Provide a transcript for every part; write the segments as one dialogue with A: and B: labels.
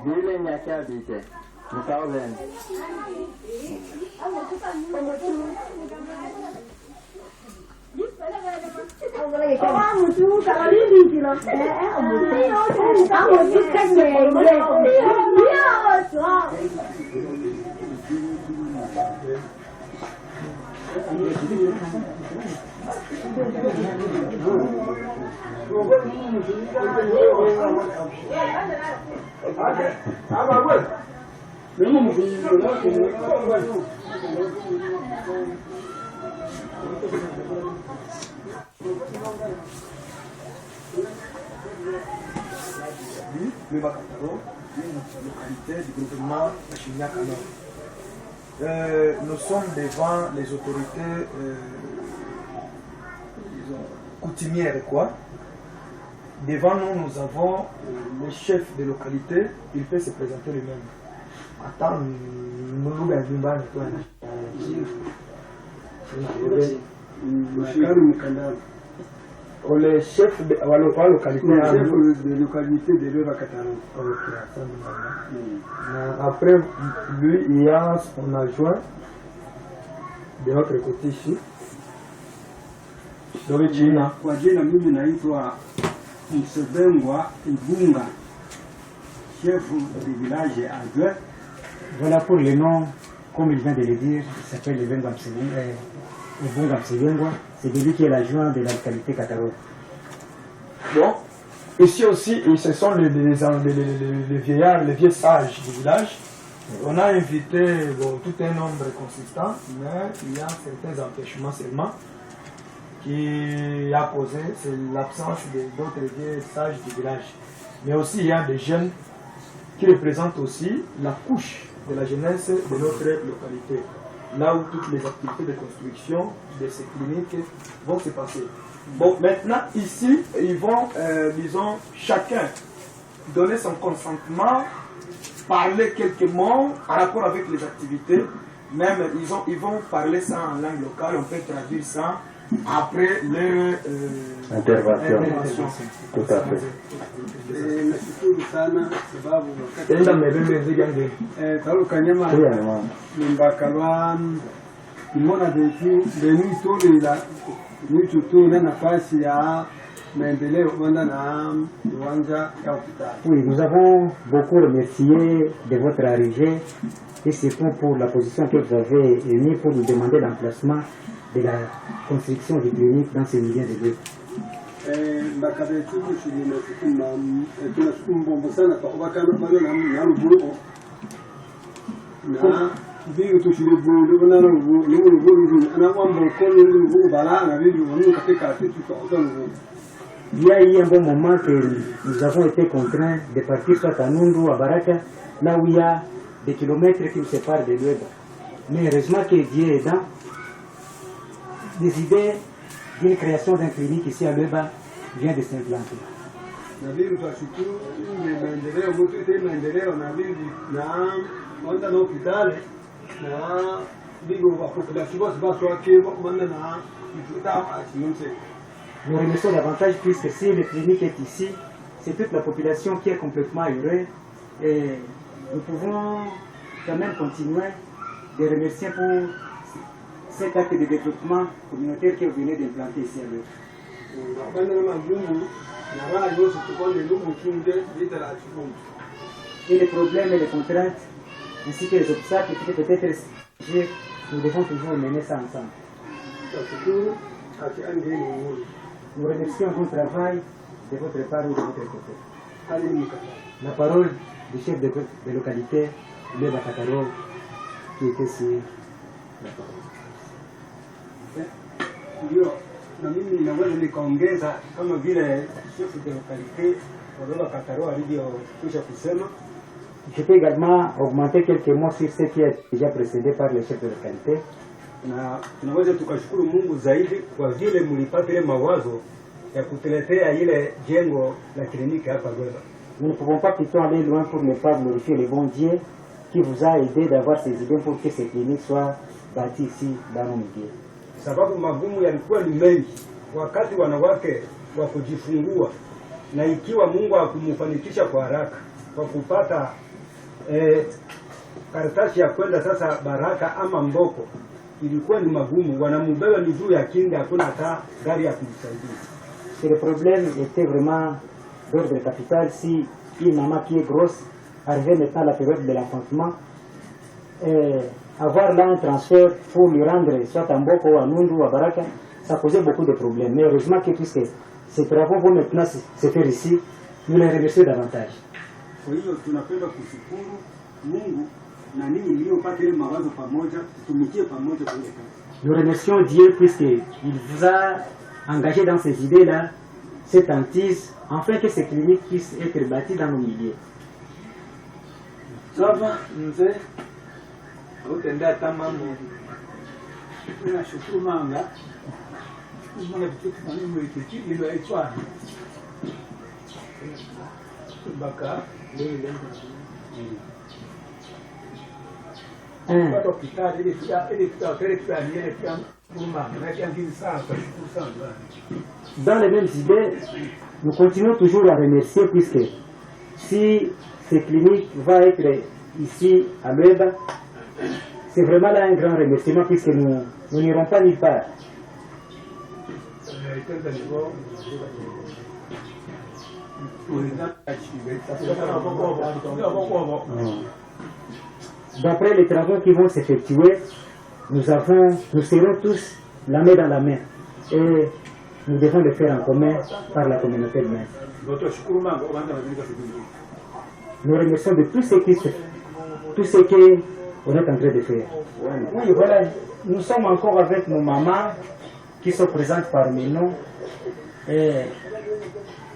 A: Vile nyakabite. Mukauven.
B: Le Bakataro, une localité du gouvernement Chignac-Alor. Nous sommes devant les autorités coutumières, quoi. Devant nous, nous avons le chef de localité, il peut se présenter lui-même. Attends, nous nous le chef de la localité de l'Eva Kataro. Après lui, il y a son adjoint de notre côté ici.
C: Kwa jina mimi naitwa Msebengwa Ibunga, chef du village adjoint.
D: Voilà pour le nom, comme il vient de le dire, il s'appelle Ibunga Msebengwa. C'est lui qui est l'adjoint de la localité Kataro.
B: Bon, ici aussi, ce sont les vieillards, les vieux sages du village. On a invité tout un nombre consistant, mais il y a certains empêchements seulement qui a posé, c'est l'absence d'autres vieux sages du village. Mais aussi, il y a des jeunes qui représentent aussi la couche de la jeunesse de notre localité. Là où toutes les activités de construction de ces cliniques vont se passer. Bon, maintenant, ici, ils vont, disons, chacun donner son consentement, parler quelques mots en rapport avec les activités. Même, ils vont parler ça en langue locale, on peut traduire ça après leur intervention.
A: Tout à fait.
C: Nashukuru sana sababu
B: Kanyama
C: Mbakalwa Mona Beni Tolela Mwitu tu na nafasi ya maendeleo kwenda na uwanja ya hospitali.
D: Oui, nous avons beaucoup remercié de votre arrivée et surtout pour la position que vous avez émise pour nous demander l'emplacement de la construction du clinique dans ce milieu de lieux.
C: Mbakabetu kushirina sikuma tunashukuru mbombo sana kwa kubakana bado na rubuko na bigo tushire bulu na rubuko na kwamba ko rubuko bala na bigo wanu katika sisi kwa rubuko.
D: Il y a eu un bon moment que nous avons été contraints de partir soit à Nundu ou à Baraka, là où il y a des kilomètres qui nous séparent de Lueba. Mais heureusement que Dieu est dans des idées d'une création d'un clinique ici à Lueba vient de s'implanter.
C: Nabiru twashukuru maendeleo mtu maendeleo na bibi na wanda na hospitali na bigo wa population basi wake wanda na mtuta asimse.
D: Nous remercions davantage puisque si le clinique est ici, c'est toute la population qui est complètement ailleurs et nous pouvons quand même continuer de remercier pour cet acte de développement communautaire que vous venez d'implanter ici à l'heure. Et les problèmes et les contraintes, ainsi que les obstacles qui peuvent peut-être surgir, nous devons toujours mener ça ensemble. Nous remercions votre travail de votre part ou de votre côté. La parole du chef de localité, le Bakataro, qui était sur la parole.
C: Ndio, na mimi naweza nikaongeza kama vile chef de localité Olola Kataro alivyokwisha kusema.
D: Je peux également augmenter quelques mots sur ce qui est déjà précédé par le chef de localité.
C: Na tunaweza tukashukuru Mungu zaidi kwa vile mlipata ile mawazo ya kutuletea ile jengo la kliniki hapa Lueba.
D: nous ne pouvons pas plutôt aller loin pour ne pas glorifier le bon Dieu qui vous a aidé d'avoir ces idées pour que ces cliniques soient bâties ici dans nos milieux.
C: Sababu magumu yalikuwa ni mengi wakati wanawake wa kujifungua, na ikiwa Mungu akumfanikisha kwa haraka kwa kupata karatasi ya kwenda sasa Baraka ama Mboko, ilikuwa ni magumu. Wanamubeba ni juu ya kinga, hakuna hata gari ya kumsaidia.
D: Le problème était vraiment d'ordre capital. Si une maman qui est grosse arrivait maintenant à la période de l'enfantement, avoir là un transfert pour lui rendre soit à Mboko ou à Nundu ou à Baraka, ça posait beaucoup de problèmes. Mais heureusement que puisque ces travaux vont maintenant se faire ici, nous les remercions davantage.
C: Kwa hiyo tunapenda kushukuru Mungu na ninyi mliopata ile mawazo pamoja, tutumikie pamoja kwenye kazi.
D: Nous remercions Dieu puisqu'il vous a engagé dans ces idées-là, cette hantise, afin que ces cliniques puissent être bâties dans nos milieux.
B: Sasa mzee utendea kama
C: Tunashukuru Manga. Mwana kitu kama mwenyekiti ile aitwa Baka kwa hospitali ile
D: Dans les mêmes idées, nous continuons toujours à remercier puisque si ces cliniques vont être ici à Lueba, c'est vraiment là un grand remerciement puisque nous n'irons pas nulle part. D'après les travaux qui vont s'effectuer, nous serons tous la main dans la main et nous devons le faire en commun par la communauté humaine. Nous remercions de tout ce qu'on est en train de faire. Oui, voilà, nous sommes encore avec nos mamans qui sont présentes parmi nous et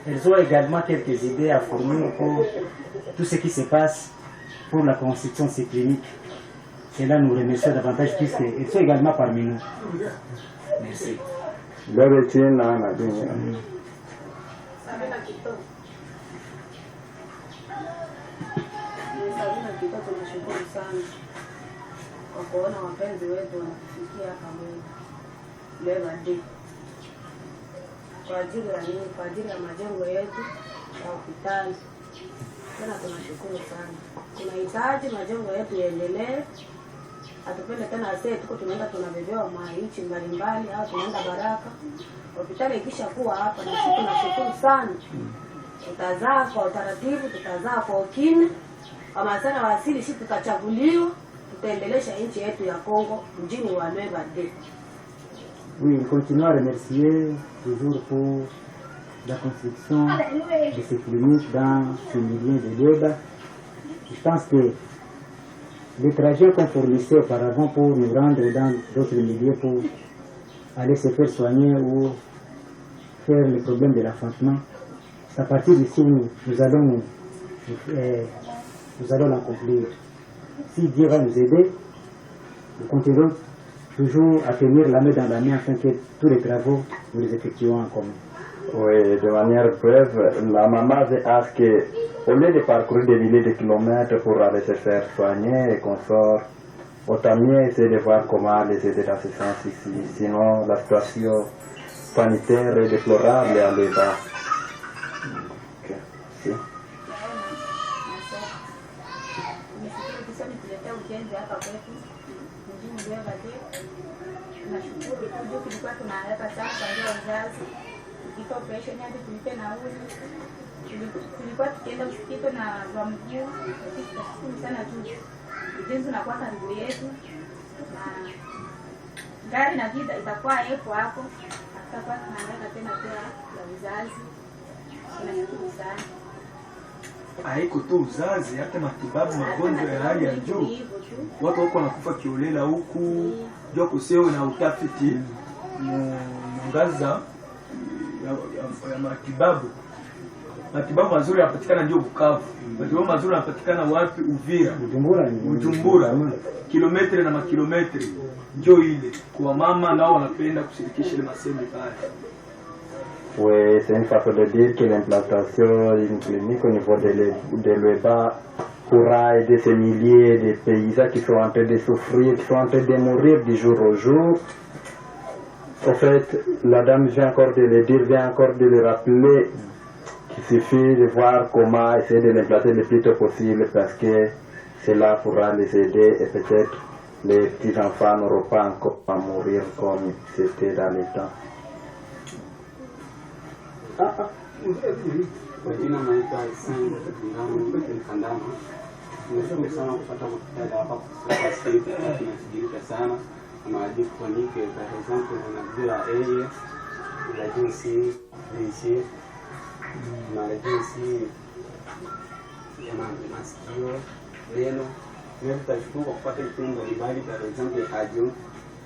D: elles ont également quelques idées à fournir pour tout ce qui se passe pour la construction de ces cliniques. Et là, nous remercions davantage puisqu'elles sont également parmi nous. Merci.
E: Tunashukuru sana kwa kuona wapenzi wetu wanafikia pamoja Lueba Day kwa ajili ya nini? Kwa ajili ya majengo yetu ya hospitali. Tena tunashukuru sana, tunahitaji majengo yetu yaendelee. Hatupende tena sisi tuko tunaenda tunabebewa maichi mbalimbali au tunaenda Baraka. Hospitali ikisha kuwa hapa, na sisi tunashukuru sana. Tutazaa kwa utaratibu, tutazaa kwa ukimya. Kama sana wasili sisi tutachaguliwa, tutaendelesha nchi yetu ya Kongo mjini wa Lueba Day.
D: Oui, nous continuons à remercier toujours pour la construction de ces cliniques dans ce milieu de Lueba. Je pense que les trajets qu'on fournissait auparavant pour nous rendre dans d'autres milieux pour aller se faire soigner ou faire le problème de l'enfantement, c'est à partir d'ici nous allons l'accomplir. Si Dieu va nous aider, nous continuerons toujours à tenir la main dans la main afin que tous les travaux nous les effectuons en commun.
A: Oui, de manière brève, la maman a hâte qu'au lieu de parcourir des milliers de kilomètres pour aller se faire soigner et qu'on sort, autant mieux essayer de voir comment les aider dans ce sens ici. Sinon, la situation sanitaire est déplorable à Lueba. Okay.
E: Tunashukuru kwa kulikuwa tunaleta sana kwa wazazi. Iko operation hadi tulipe nauli. Tulikuwa tukienda msikito na kwa mguu. Tunashukuru sana tu. Ujenzi unakuwa karibu yetu. Na gari na vida itakuwa hapo hapo. Tutakuwa tunaangalia tena pia ya uzazi. Tunashukuru sana.
B: haiko tu uzazi, hata matibabu magonjwa ya hali ya juu. Watu wako wanakufa kiolela huku, jua kusewe na utafiti ngaza ya matibabu. Matibabu mazuri yanapatikana ndio Bukavu. Matibabu mazuri yanapatikana wapi? Uvira, Bujumbura, kilometri na makilometri. Ndio ile kwa mama nao wanapenda kushirikisha ile masembe pale.
A: Oui, c'est une façon de dire que l'implantation d'une clinique au niveau de l'UEBA pourra aider ces milliers de paysans qui sont en train de souffrir, qui sont en train de mourir du jour au jour. En fait, la dame vient encore de le dire, vient encore de le rappeler qu'il suffit de voir comment essayer de l'implanter le plus tôt possible parce que cela pourra les aider et peut-être les petits-enfants n'auront pas encore à mourir comme c'était dans le temps.
F: Majina naitwa Kandama. Tunashukuru sana kupata mkutano hapa kwa sababu tunashirika sana na majibu kwa nike par exemple on a vu la area la jinsi ici na la jinsi ya masikio neno ndio tutashukuru kwa kupata vipindi mbalimbali par exemple radio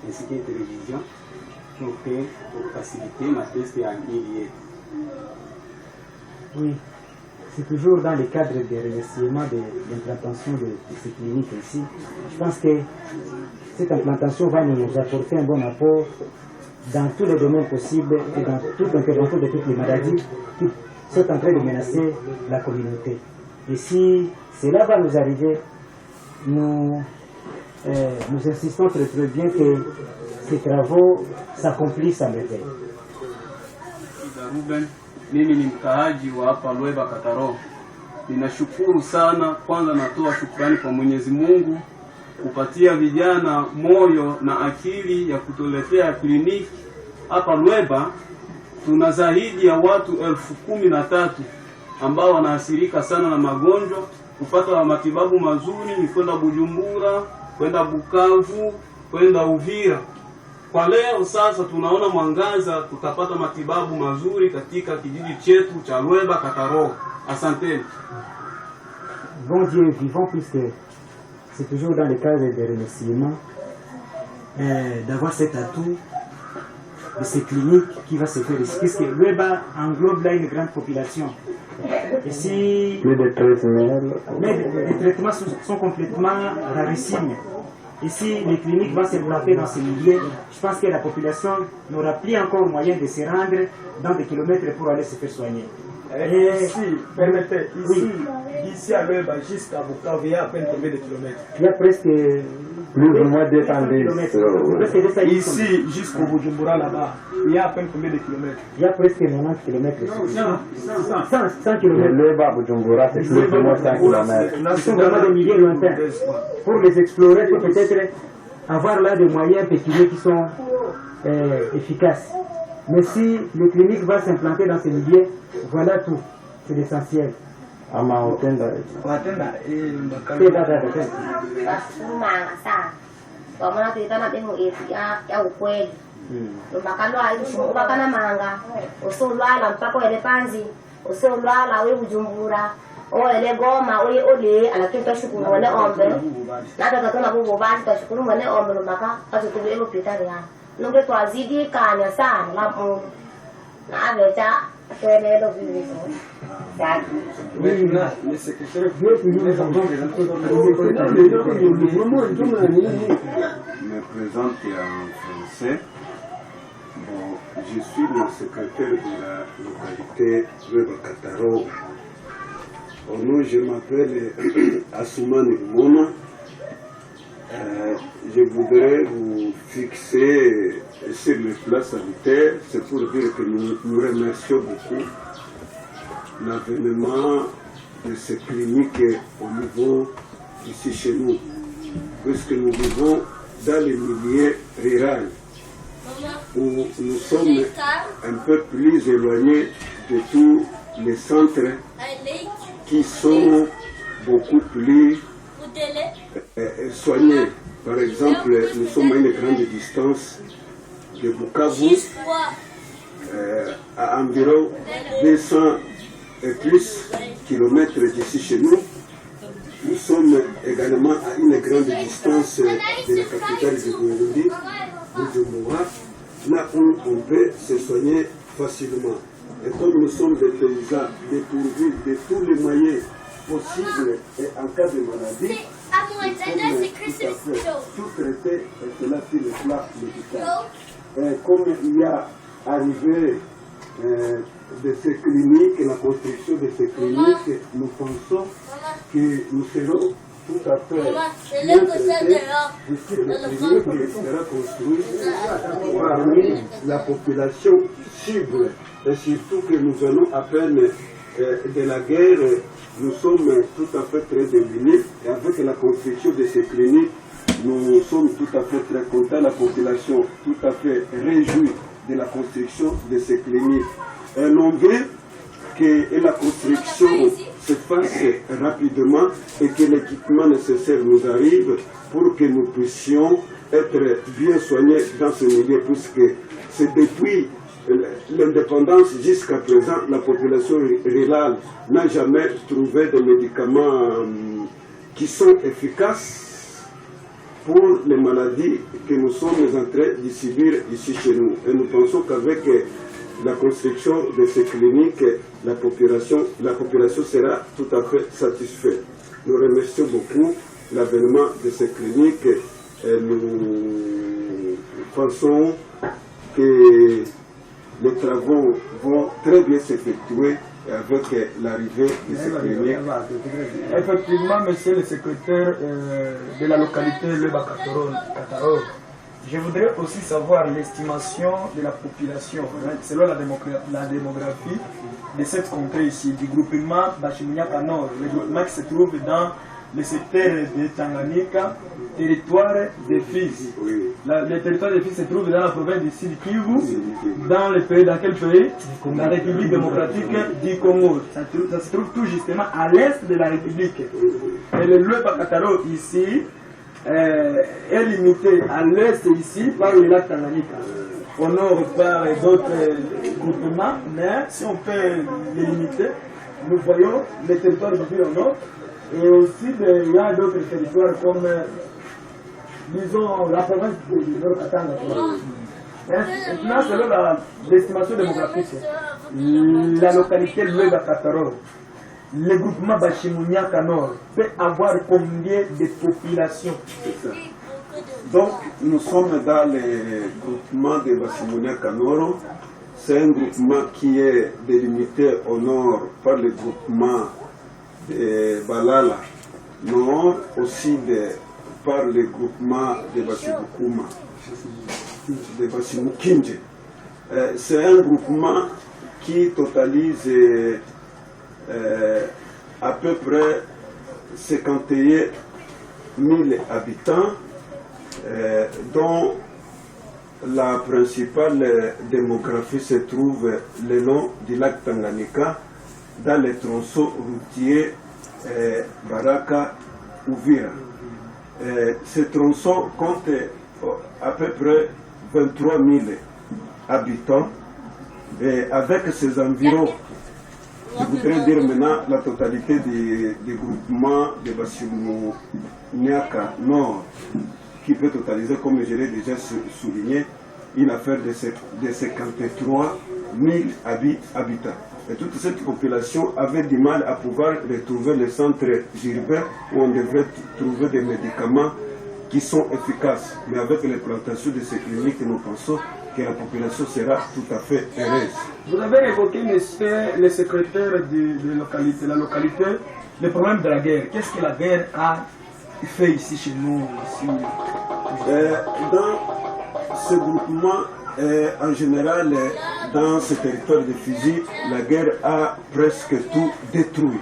F: ainsi que télévision pour faciliter ma test ya milieu.
D: Oui, c'est toujours dans le cadre des remerciements de l'implantation de ces cliniques ici. Je pense que cette implantation va nous apporter un bon apport dans tous les domaines possibles et dans toute l'intervention de toutes les maladies qui sont en train de menacer la communauté. Et si cela va nous arriver, nous insistons très très bien que ces travaux s'accomplissent à merveille.
F: Mimi ni mkaaji wa hapa Lweba Kataro. Ninashukuru sana, kwanza natoa shukrani kwa Mwenyezi Mungu kupatia vijana moyo na akili ya kutuletea kliniki hapa Lweba. Tuna zaidi ya watu 13,000 ambao wanaathirika sana na magonjwa, kupata matibabu mazuri ni kwenda Bujumbura, kwenda Bukavu, kwenda Uvira. Kwa leo sasa tunaona mwangaza, tutapata matibabu mazuri katika kijiji chetu cha Lweba Kataro. Asante.
D: Bon Dieu vivant, puisque c'est toujours dans le cadre des remerciements d'avoir cet atout de ces cliniques qui va se faire ici, puisque Lweba englobe là une grande population. Et si
A: Plus de 13 000.
D: mais les traitements sont complètement rarissimes. Et si les cliniques vont s'implanter dans ces milieux, je pense que la population n'aura plus encore moyen de se rendre dans des kilomètres pour aller se faire soigner.
B: Et ici, permettez, ici à Lweba jusqu'à Bukavu, il y a à peine combien de kilomètres?
D: Il y a presque
A: Plus ou moins 210.
B: Ici jusqu'au Bujumbura là-bas, il y a à peine combien de kilomètres?
D: Il y a presque 90 km. 100
A: De
D: km.
A: Lweba à Bujumbura, c'est plus ou moins 100 km.
D: Ce sont vraiment des milliers lointains. Pour les explorer, il faut peut-être avoir là des moyens pécuniaires qui sont efficaces. Mais si les cliniques vont s'implanter dans ces milieux, voilà tout. C'est l'essentiel.
A: Ama utenda
E: Manga sana. Kwa maana tulitana demo ya ukweli. Mbakalwa ubakana manga. Usolwala mpaka wele panzi. Usolwala we Bujumbura. Ole Goma ole lakini tashukuru wale ombe. Na tutatona bubu basi tashukuru wale ombe mpaka atutubele hospitali hapa. Nunge twazidi kanya sana la Mungu. Na abecha tuendelee vivyo.
C: Le secrétaire
G: me présente en français. Bon, je suis le secrétaire de la localité Lweba Kataro. Au nom, je m'appelle Assoumani Mona. Je voudrais vous fixer sur le plan sanitaire. C'est pour dire que nous remercions beaucoup l'avènement de ces cliniques au niveau ici chez nous, puisque nous vivons dans les milieux ruraux où nous sommes un peu plus éloignés de tous les centres qui sont beaucoup plus soignés. Par exemple, nous sommes à une grande distance de Bukavu, à environ 200 et plus kilomètres d'ici chez nous. Nous sommes également à une grande distance de la capitale de Burundi, Bujumbura, là où on peut se soigner facilement. Et comme nous sommes des paysans dépourvus de tous les moyens possibles et en cas de maladie, tout traiter et cela sur le plan médical. Et comme il y a arrivé de ces cliniques, la construction de ces cliniques, nous pensons que nous serons tout à fait bien traités puisque les cliniques seront construites parmi la population cible. Et surtout que nous venons à peine de la guerre, nous sommes tout à fait très démunis. Et avec la construction de ces cliniques, nous sommes tout à fait très contents. La population tout à fait réjouie de la construction de ces cliniques. Et l'on veut que la construction se fasse rapidement et que l'équipement nécessaire nous arrive pour que nous puissions être bien soignés dans ce milieu, puisque c'est depuis l'indépendance jusqu'à présent, la population rurale n'a jamais trouvé de médicaments qui sont efficaces pour les maladies que nous sommes en train de subir ici chez nous. Et nous pensons qu'avec la construction de ces cliniques, la population sera tout à fait satisfaite. Nous remercions beaucoup l'avènement de ces cliniques et nous pensons que les travaux vont très bien s'effectuer avec l'arrivée de ces cliniques.
B: Effectivement, monsieur le secrétaire de la localité Leba Kataro, je voudrais aussi savoir l'estimation de la population, selon la démographie de cette contrée ici, du groupement Bashimounyaka Nord, le groupement qui se trouve dans le secteur de Tanganyika, territoire des Fils.
G: Oui.
B: Le territoire des Fils se trouve dans la province du Sud Kivu, dans quel pays? La République démocratique du Congo. Ça se trouve tout justement à l'est de la République. Et le Leba Kataro ici est limité à l'est ici par le lac Tanganyika. Au nord par d'autres groupements, mais si on peut les limiter, nous voyons les territoires du Ville au nord. Et aussi, il y a d'autres territoires comme, disons, la province du Nord-Katanga. Maintenant, selon l'estimation démographique, la localité Leba Kataro, le groupement Bashimounyaka Nord, peut avoir combien de populations?
G: Donc, nous sommes dans le groupement de Bashimounyaka Nord. C'est un groupement qui est délimité au nord par le groupement de Balala, nord aussi par le groupement de Basibukuma, de Basimukinje. C'est un groupement qui totalise à peu près 51 000 habitants, dont la principale démographie se trouve le long du lac Tanganyika, dans les tronçons routiers Baraka-Ouvira. Ce tronçon compte à peu près 23 000 habitants. Et avec ces environs, je voudrais dire maintenant la totalité des groupements de Bashimounyaka Nord, qui peut totaliser, comme je l'ai déjà souligné, une affaire de 53 000 habitants. Et toute cette population avait du mal à pouvoir retrouver les centres urbains où on devrait trouver des médicaments qui sont efficaces. Mais avec l'implantation de ces cliniques, nous pensons que la population sera tout à fait heureuse.
B: Vous avez évoqué, monsieur le secrétaire de la localité, le problème de la guerre. Qu'est-ce que la guerre a fait ici chez nous ici?
G: Dans ce groupement, en général, dans ce territoire de Fizi, la guerre a presque tout détruit.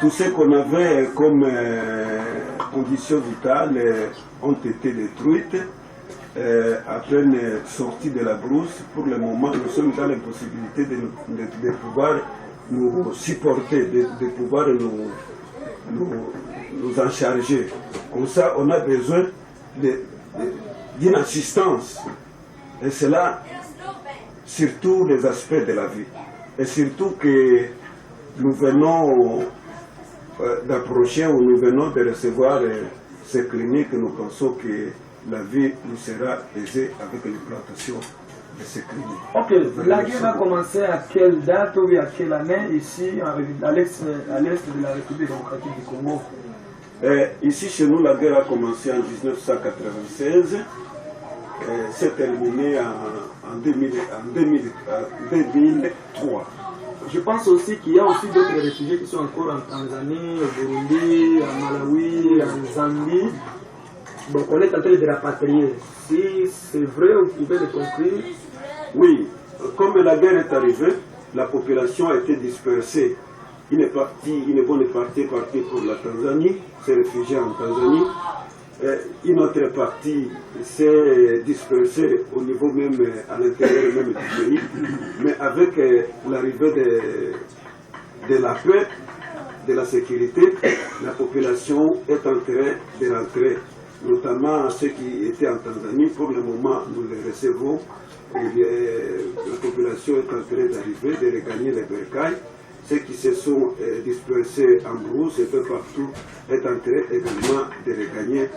G: Tout ce qu'on avait comme conditions vitales ont été détruites. À peine sortis de la brousse, pour le moment, nous sommes dans l'impossibilité de pouvoir nous supporter, de pouvoir nous en charger. Comme ça, on a besoin d'une assistance. Et c'est là, sur tous les aspects de la vie. Et surtout que nous venons d'approcher ou nous venons de recevoir ces cliniques, nous pensons que la vie nous sera aisée avec l'implantation de ces cliniques.
B: Ok, la guerre va commencer à quelle date ou à quelle année ici à l'est de la République démocratique du Congo?
G: Ici chez nous, la guerre a commencé en 1996, s'est terminée en en 2003.
B: Je pense aussi qu'il y a aussi d'autres réfugiés qui sont encore en Tanzanie, au Burundi, en Malawi, en Zambie. Donc on est en train de rapatrier. Si c'est vrai, vous pouvez le conclure.
G: Oui, comme la guerre est arrivée, la population a été dispersée. Une bonne partie est partie pour la Tanzanie, s'est réfugiée en Tanzanie. Une autre partie s'est dispersée au niveau même, à l'intérieur même du pays. Mais avec l'arrivée de la paix, de la sécurité, la population est en train de rentrer. Notamment ceux qui étaient en Tanzanie, pour le moment nous les recevons. La population est en train d'arriver, de regagner les bercailles. Ceux qui se sont dispersés en brousse et peu partout est en train également de regagner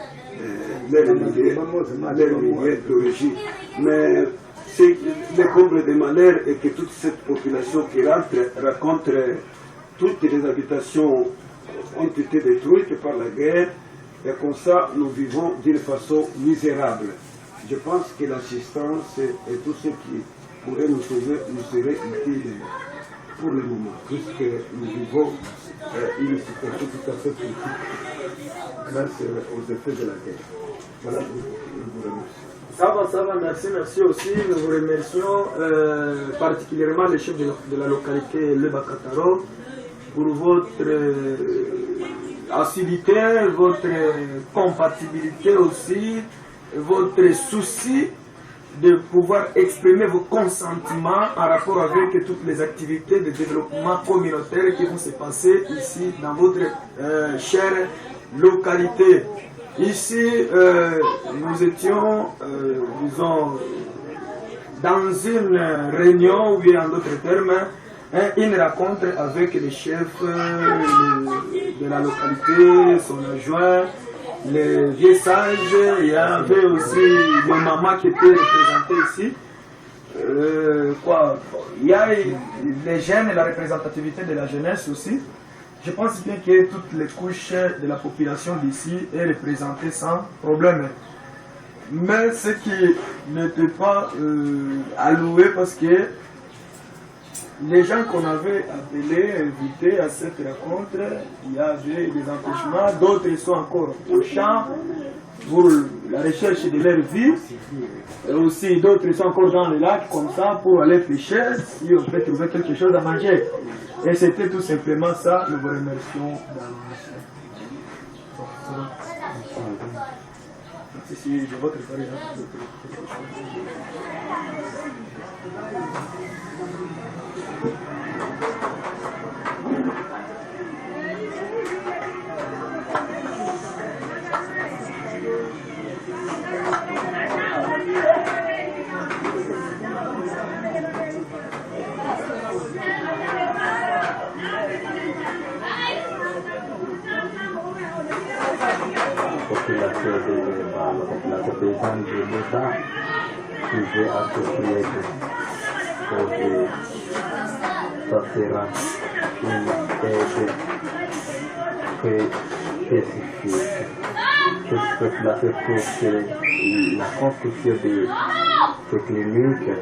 G: leur milieu d'origine. Mais le comble des malheurs est que toute cette population qui rencontre toutes les habitations ont été détruites par la guerre. Et comme ça, nous vivons d'une façon misérable. Je pense que l'assistance et tout ce qui pourrait nous sauver nous serait utile pour le moment, puisque nous vivons une situation tout à fait critique grâce aux effets de la guerre. Voilà, je vous remercie.
B: Ça va, merci aussi. Nous vous remercions particulièrement le chef de la localité Lweba Kataro pour votre assiduité, votre compatibilité aussi, votre souci de pouvoir exprimer vos consentiments en rapport avec toutes les activités de développement communautaire qui vont se passer ici dans votre chère localité. Ici, nous étions, disons, dans une réunion, ou bien en d'autres termes, une rencontre avec le chef de la localité, son adjoint, les vieux sages. Il y avait aussi les mamans qui étaient représentées ici. Il y a les jeunes et la représentativité de la jeunesse aussi. Je pense bien que toutes les couches de la population d'ici est représentée sans problème. Mais ce qui n'était pas alloué parce que les gens qu'on avait appelés, invités à cette rencontre, il y avait des empêchements, d'autres sont encore au champ pour la recherche de leur vie, et aussi d'autres sont encore dans le lac comme ça pour aller pêcher, si on peut trouver quelque chose à manger. Et c'était tout simplement ça, nous vous remercions d'avance. Si je votre
A: la population paysanne de l'État qui veut associer pour ça sera une aide très spécifique. Cette population trouve que la construction de ces cliniques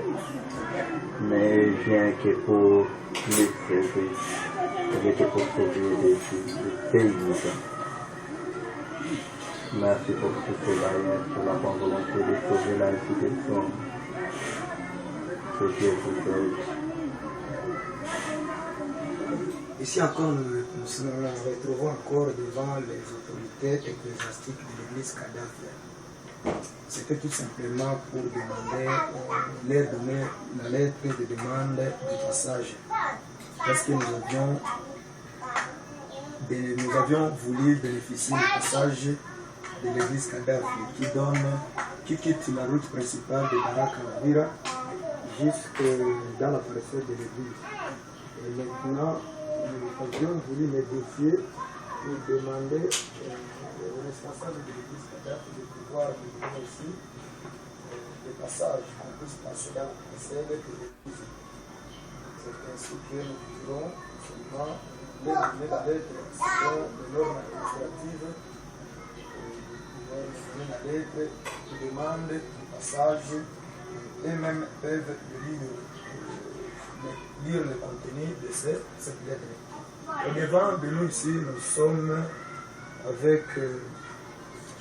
A: ne vient que pour les sauver, rien que pour sauver des paysans. Merci pour tout cela et pour la bonne volonté de sauver la institution. Que Dieu vous aide.
B: Ici encore, nous nous retrouvons encore devant les autorités ecclésiastiques de l'église Kadhafi. C'était tout simplement pour demander, leur donner la lettre de demande du passage. Parce que nous avions voulu bénéficier du passage de l'église Kadhafi qui quitte la route principale de Baraka-Lavira jusque dans la parcelle de l'église. Et maintenant, nous avions voulu négocier pour demander aux responsables de l'église Kadhafi de pouvoir nous donner aussi des passages qu'on puisse passer dans la parcelle de l'église. C'est ainsi que nous voulons seulement leur donner la lettre selon les normes administratives. Nous donner la lettre qui demande du passage et même peuvent lire le contenu de cette lettre. Au devant de nous ici, nous sommes avec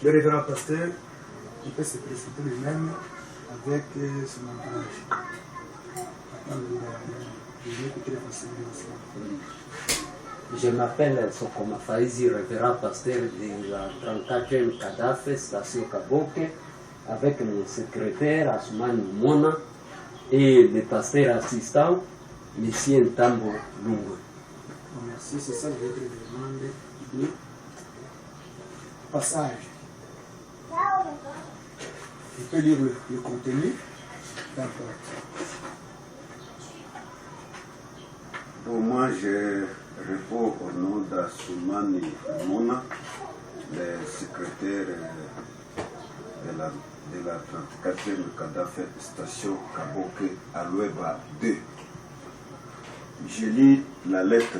B: le révérend pasteur qui peut se présenter lui-même avec son entourage.
H: Je m'appelle Sokoma Faizi, révérend pasteur de la 34e Kadhafe, station Kaboke, avec mon secrétaire Asmani Mona et le pasteur assistant, M. Ntambo Lungu.
B: Merci, c'est ça votre demande de passage. Il peut lire le contenu. D'accord.
G: Bon, moi, je réponds au nom d'Assoumani Mona, le secrétaire de la 34e Kadhafe station Kaboke à Lueba 2. Je lis la lettre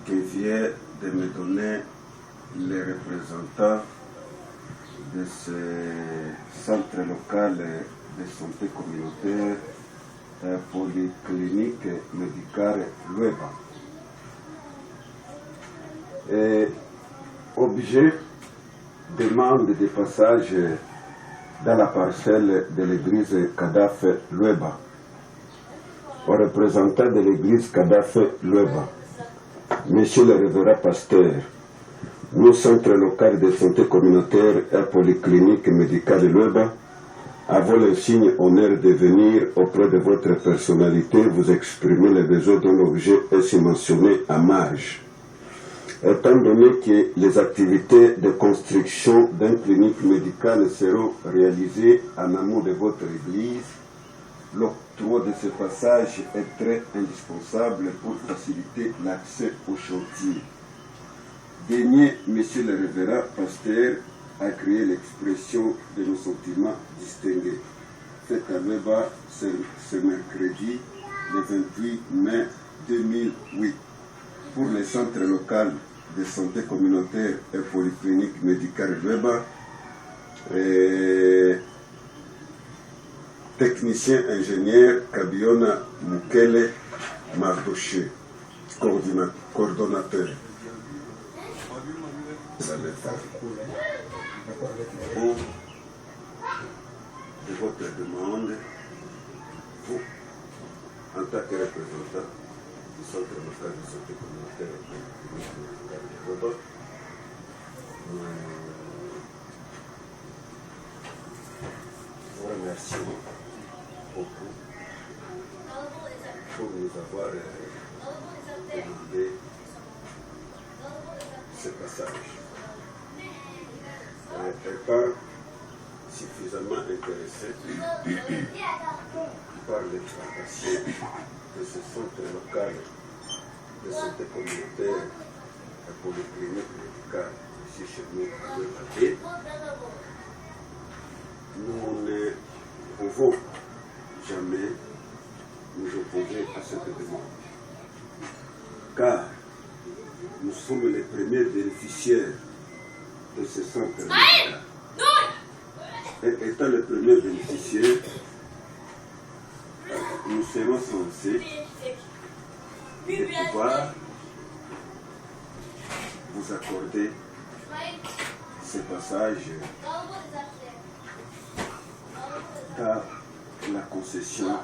G: que vient de me donner les représentants de ce centre local de santé communautaire polyclinique médicale Lueba. Et objet demande de passage dans la parcelle de l'église Kadhafe Lueba. Au représentant de l'église Kadhafe Lueba, Monsieur le révérend pasteur, nous, centre local de santé communautaire et polyclinique médicale Lueba, avons le signe honneur de venir auprès de votre personnalité vous exprimer les besoins dont l'objet est si mentionné à marge. Étant donné que les activités de construction d'une clinique médicale seront réalisées en amont de votre église, l'octroi de ce passage est très indispensable pour faciliter l'accès au chantier. Daignez, Monsieur le révérend pasteur, à créer l'expression de nos sentiments distingués. Faites à Lueba ce mercredi, le 28 mai 2008, pour le centre local de santé communautaire et polyclinique médicale Lueba, technicien ingénieur Kabiona Mukele Mardoché, coordonnateur. Pour de votre demande, vous, en tant que représentant du centre local de santé communautaire et médicale de Lueba, vous remercions beaucoup pour nous avoir demandé ce passage. Étant suffisamment intéressé par l'exploitation de ce centre local de santé communautaire et polyclinique médicale ici chez nous à Lueba, nous ne pouvons jamais nous opposer à cette demande, car nous sommes les premiers bénéficiaires de ce centre médical. Et étant les premiers bénéficiaires, nous serons censés de pouvoir vous accorder ce passage car la concession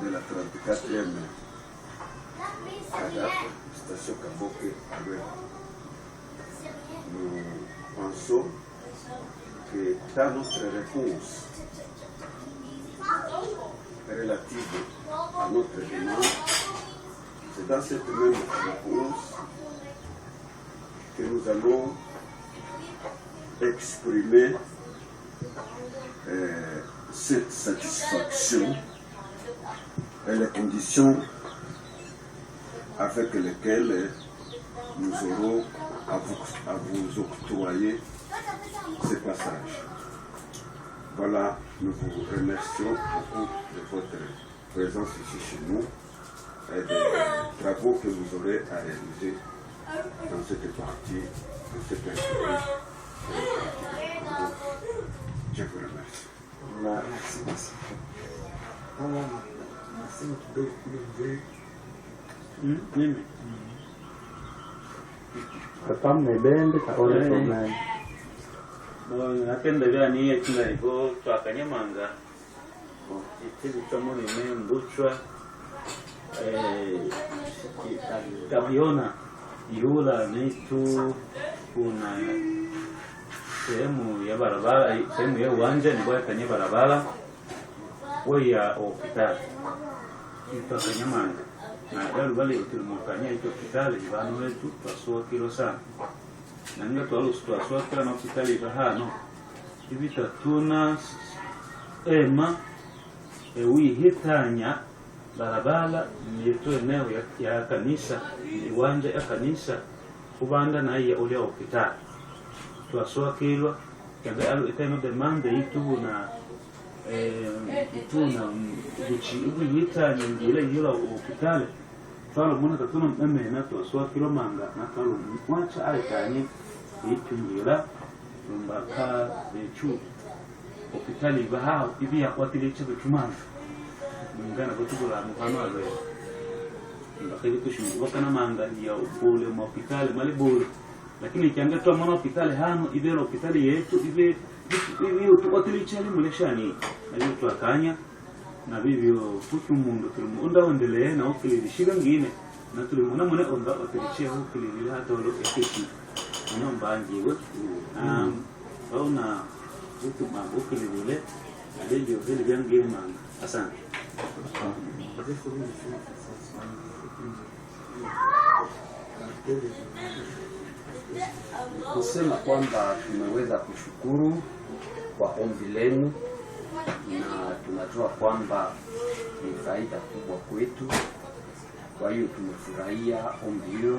G: de la 34e Kadhafe, station Kaboke à Lueba. Nous pensons que dans notre réponse relative à notre demande, c'est dans cette même réponse que nous allons exprimer cette satisfaction et les conditions avec lesquelles nous aurons à vous octroyer ce passage. Voilà, nous vous remercions beaucoup de votre présence ici chez nous et des travaux que vous aurez à réaliser dans cette partie de cette république. Je vous remercie.
I: Mimi
A: Kama mebende taona problem.
I: napendelea niye kila hivyo twakanyamanga ikizi chamoni membuchwa kaviona ihula nitu kuna sehemu ya barabara, sehemu ya uwanja ni kwa kwenye barabara ya hospitali twakanyamanga na dalu bali tulimukanya hicho hospitali bana wetu twasua kilo sana na ninga twalusu twasua kila na hospitali hano hivi tatuna ema wihitanya barabara yetu eneo ya kanisa iwanja ya kanisa kubanda na ya ule hospitali twasua kilo kaga alu eteno demande itu na ituna guchi wihitanya ngile yula hospitali twalo muna tatuna mmena twasua kilo manga na twalo mwacha aikanye itu ngila mbaka bechu hospitali bahao hivi ya kwatili chebe chumana mungana kutugula mfano abe mbaka hivi kushinda wakana manga ya ubule mwa hospitali mali bure lakini ikianga tu mwana hospitali hano hivi hospitali yetu hivi kwatili chali muleshani na tu akanya na vivyo kutumundu tulimuunda endelee na ukili shiga ngine na tulimuna mune onda otelichia ukili hata wale ekiti mbangiwe na vitu mambo vile ndio vile vyangu mama. Asante.
H: Kusema kwamba tumeweza kushukuru kwa ombi lenu na tunajua kwamba ni faida kubwa kwetu. Kwa hiyo tumefurahia ombi hilo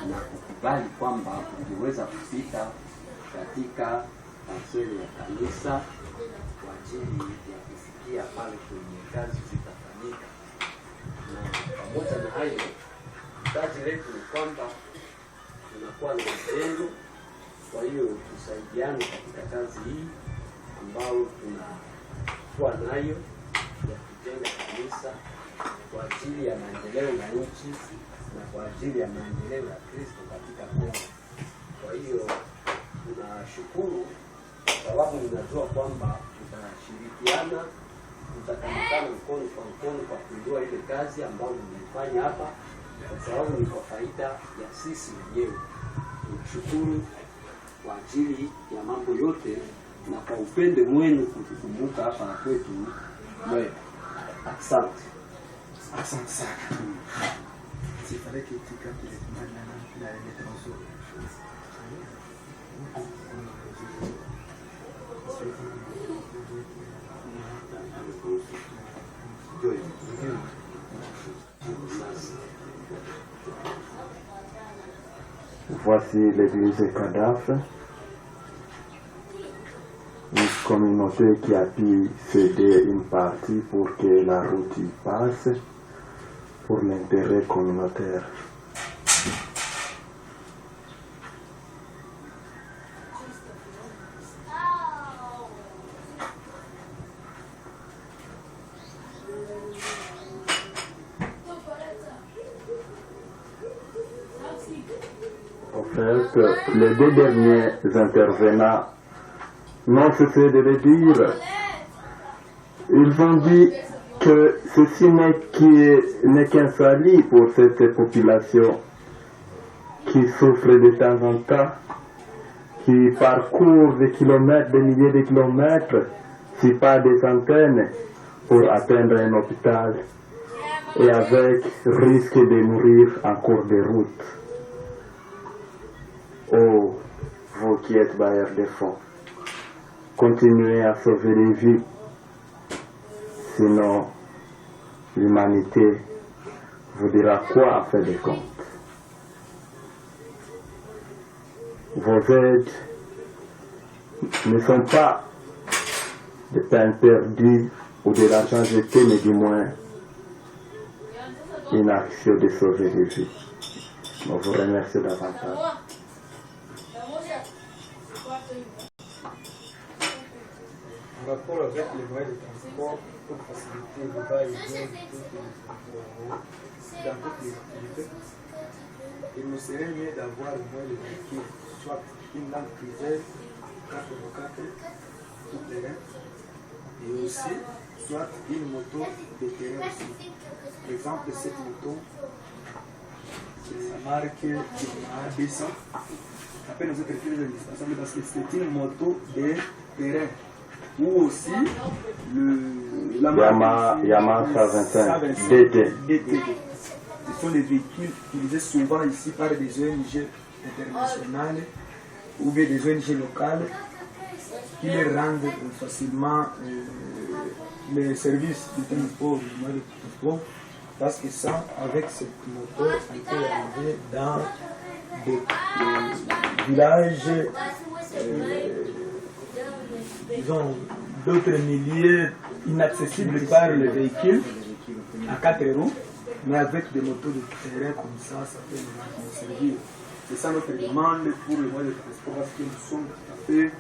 H: na kukubali kwamba ungeweza kupita katika kanseli ya kanisa kwa ajili ya kufikia pale kwenye kazi zitafanyika. Na pamoja na hayo, kazi letu ni kwamba tunakuwa na upendo. Kwa hiyo tusaidiane katika kazi hii ambayo tunakuwa nayo ya kujenga kanisa kwa ajili ya maendeleo ya nchi na kwa ajili ya maendeleo ya Kristo katika Kongo. Kwa hiyo tunashukuru sababu ninajua kwamba tutashirikiana, tutakamatana mkono kwa mkono kwa kujua ile kazi ambayo nimefanya hapa, kwa sababu ni kwa faida ya sisi wenyewe. Tunashukuru kwa ajili ya mambo yote na kwa upendo mwenu kutukumbuka hapa kwetu leo. Asante.
B: Asante sana. Sifale kitika kile kumana na ile transfer.
A: Voici l'église Kadhafe, une communauté qui a pu céder une partie pour que la route y passe pour l'intérêt communautaire. En fait, les deux derniers intervenants n'ont cessé de le dire. Ils ont dit que ceci n'est qu'un salut pour cette population qui souffre de temps en temps, qui parcourt des kilomètres, des milliers de kilomètres, si pas des centaines, pour atteindre un hôpital et avec risque de mourir en cours de route. Oh, vous qui êtes bailleurs de fonds, continuez à sauver les vies, sinon l'humanité vous dira quoi en fin de compte. Vos aides ne sont pas des pains perdus ou de l'argent jeté, mais du moins une action de sauver des vies. Je vous remercie davantage.
B: rapport avec les moyens de transport pour faciliter le va-et-vient dans toutes les activités, il nous serait mieux d'avoir le moyen de véhicule, soit une langue privée, 4x4, tout terrain, et aussi soit une moto de terrain aussi. Par exemple, cette moto, sa marque A200, après nous autres parce que c'est une moto de terrain. Ou aussi la marque
A: Yamaha 125 DT.
B: Ce sont les véhicules utilisés souvent ici par des ONG internationales ou bien des ONG locales qui les rendent facilement les services de transport, parce que ça, avec cette moto, on peut arriver dans des villages, disons, d'autres milieux inaccessibles par les véhicules à 4 roues, mais avec des motos de terrain comme ça peut nous servir. C'est ça notre demande pour les moyens de transport, parce que nous sommes tout à fait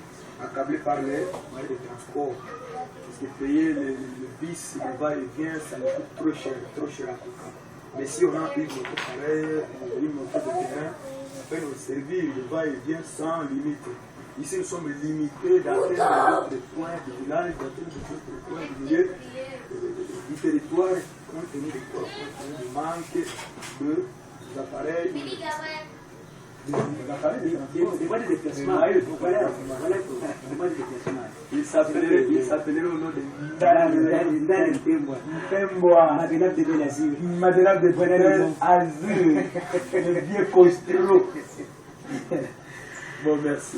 B: accablés par les moyens de transport. Parce que payer le bus, le va-et-vient, ça nous coûte trop cher à tout cas. Mais si on a une moto pareille, une moto de terrain, ça peut nous servir le va-et-vient sans limite. Ici, nous sommes limités d'atteindre d'autres points du village, d'atteindre d'autres points du milieu du territoire, compte tenu du manque d'appareils. Des moyens de déplacement. Il s'appelait au nom de Madela de Benel Azur, le vieux Costro. Bon, merci.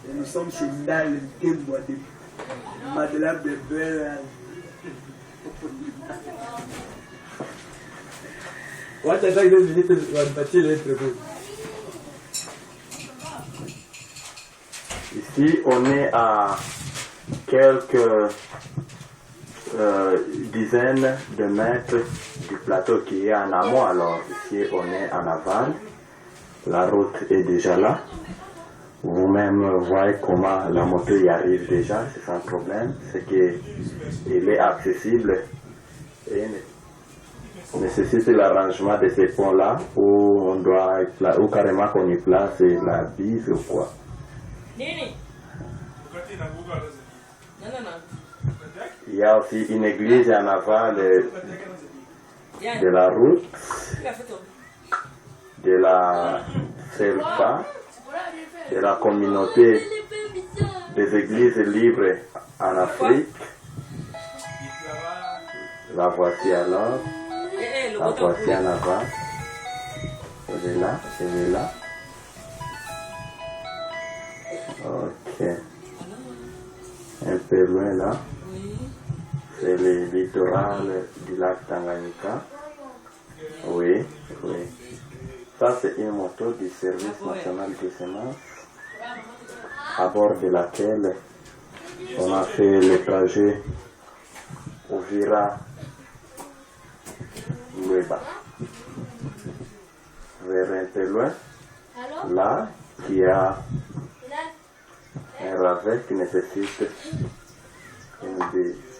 B: Et nous sommes chez Ndal Tembois de Madela de Benel.
A: Ici, on est à quelques dizaines de mètres du plateau qui est en amont. Alors ici, on est en aval. La route est déjà là. Vous-même voyez comment la moto y arrive déjà, c'est sans problème. C'est qu'il est accessible et nécessite l'arrangement de ces ponts-là où on doit, ou carrément qu'on y place la bise ou quoi. Il y a aussi une église en aval de la route, de la CELPA, de la communauté des églises libres en Afrique. La voici alors. La voici en avant. Elle est là. Ok. Un peu loin là. C'est le littoral du lac Tanganyika. Oui. Ça c'est une moto du service national de semences, à bord de laquelle on a fait le trajet Uvira Lueba, vers un peu loin, là, il y a un ravet qui nécessite une bise.